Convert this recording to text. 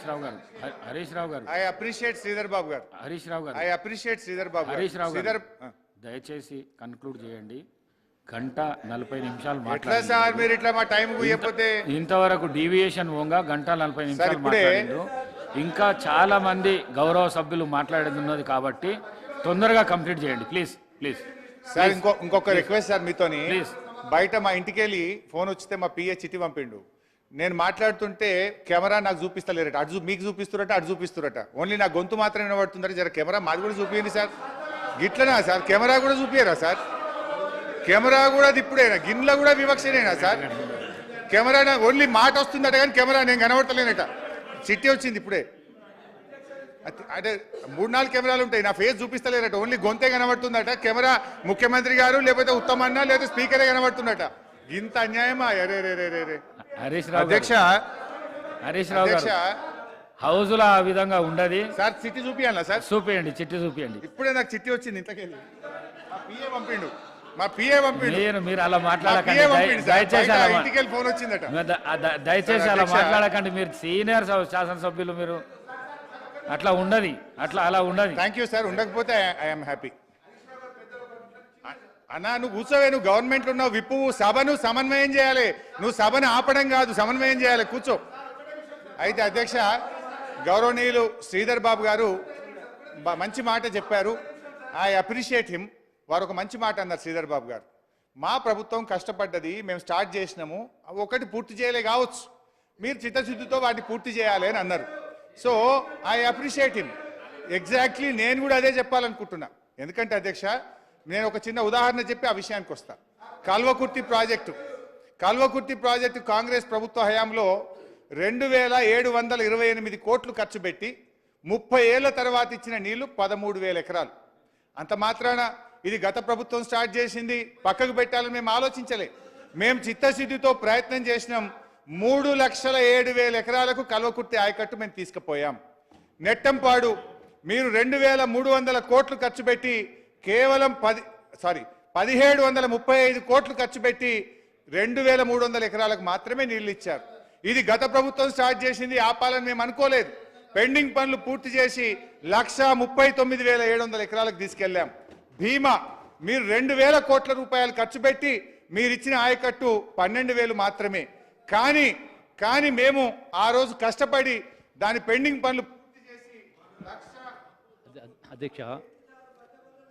హరీష్ రావు గారు I appreciate Sridhar Babu గారు. హరీష్ రావు గారు ఐ అప్రిషియేట్ శ్రీధర్ బాబు గారు. హరీష్ రావు గారు శ్రీధర్ దయచేసి కన్క్లూడ్ చేయండి. 1:40 ఎట్లా సార్ మీరు ఇట్లా మా టైం ఇవ్వకపోతే? ఇంతవరకు డీవియేషన్ పోగా 1:40 మాట్లాడిండు. ఇంకా చాలా మంది గౌరవ సభ్యులు మాట్లాడేది ఉన్నది కాబట్టి తొందరగా కంప్లీట్ చేయండి ప్లీజ్. ప్లీజ్ సార్ ఇంకొక రిక్వెస్ట్ సార్ మీతోని. ప్లీజ్. బయట మా ఇంటికి వెళ్ళి ఫోన్ వచ్చితే మా పిఏ చిట్టి పంపిండు. నేను మాట్లాడుతుంటే కెమెరా నాకు చూపిస్తలేరట, అటు మీకు చూపిస్తురట, అటు చూపిస్తురట. ఓన్లీ నా గొంతు మాత్రం వినబడుతుందట. జర కెమెరా మాది కూడా చూపియండి సార్. గిట్లనా సార్? కెమెరా కూడా చూపియరా సార్? కెమెరా కూడా ఇప్పుడేనా? గిన్నెలో కూడా వివక్షనేనా సార్? కెమెరా ఓన్లీ మాట వస్తుందట కానీ కెమెరా నేను కనబడతలేనట. చిట్టి వచ్చింది ఇప్పుడే. అంటే 3-4 కెమెరాలు ఉంటాయి, నా ఫేస్ చూపిస్తలేరట. ఓన్లీ గొంతే కనబడుతుందట. కెమెరా ముఖ్యమంత్రి గారు లేకపోతే ఉత్తమన్న లేకపోతే స్పీకరే కనబడుతుందట. ఇంత అన్యాయమా? అరే రే రే రే. అధ్యక్ష హౌస్ లో ఆ విధంగా ఉండదు సార్. చిట్టి చూపియాలా సార్? చూపియండి, చిట్టి చూపియండి. ఇప్పుడే నాకు చిట్టి వచ్చింది ఇంతకెళ్ళి. మా పిఏ పంపిండు. మీరు అలా మాట్లాడకండి ఇంటికెళ్ళి ఫోన్ వచ్చిందట. దయచేసి అలా మాట్లాడకండి. మీరు సీనియర్ శాసనసభ్యులు, మీరు అట్లా ఉండదు, అలా ఉండదు. Thank you sir. ఉండకపోతే ఐఎమ్ హ్యాపీ. అన్నా నువ్వు కూర్చోవే, నువ్వు గవర్నమెంట్ ఉన్నావు, విప్పు సభను సమన్వయం చేయాలి. నువ్వు సభను ఆపడం కాదు, సమన్వయం చేయాలి. కూర్చో. అయితే అధ్యక్ష గౌరవనీయులు శ్రీధర్ బాబు గారు మంచి మాట చెప్పారు. I appreciate him. వారు ఒక మంచి మాట అన్నారు శ్రీధర్ బాబు గారు. మా ప్రభుత్వం కష్టపడ్డది, మేము స్టార్ట్ చేసినాము, ఒకటి పూర్తి చేయలే కావచ్చు, మీరు చిత్తశుద్ధితో వాటిని పూర్తి చేయాలి అని అన్నారు. So I appreciate him. Exactly నేను కూడా అదే చెప్పాలనుకుంటున్నా. ఎందుకంటే అధ్యక్ష నేను ఒక చిన్న ఉదాహరణ చెప్పి ఆ విషయానికి వస్తా. కల్వకుర్తి ప్రాజెక్టు కాంగ్రెస్ ప్రభుత్వ హయాంలో 2,728 కోట్లు ఖర్చు పెట్టి 30 ఏళ్ల తర్వాత ఇచ్చిన నీళ్లు 13,000 ఎకరాలు. అంత మాత్రాన ఇది గత ప్రభుత్వం స్టార్ట్ చేసింది, పక్కకు పెట్టాలని మేము ఆలోచించలే. మేము చిత్తశుద్ధితో ప్రయత్నం చేసినాం. 3,07,000 ఎకరాలకు కల్వకుర్తి ఆయకట్టు మేము తీసుకుపోయాం. నెట్టంపాడు మీరు 2,300 కోట్లు ఖర్చు పెట్టి కేవలం 1,735 కోట్లు ఖర్చు పెట్టి 2,300 ఎకరాలకు మాత్రమే నీళ్లు ఇచ్చారు. ఇది గత ప్రభుత్వం స్టార్ట్ చేసింది, ఆపాలని మేము అనుకోలేదు. పెండింగ్ పనులు పూర్తి చేసి 1,39,700 ఎకరాలకు తీసుకెళ్లాం. భీమా మీరు 2,000 కోట్ల రూపాయలు ఖర్చు పెట్టి మీరు ఇచ్చిన ఆయకట్టు 12,000 మాత్రమే. కానీ మేము ఆ రోజు కష్టపడి దాని పెండింగ్ పనులు పూర్తి చేసి అధ్యక్ష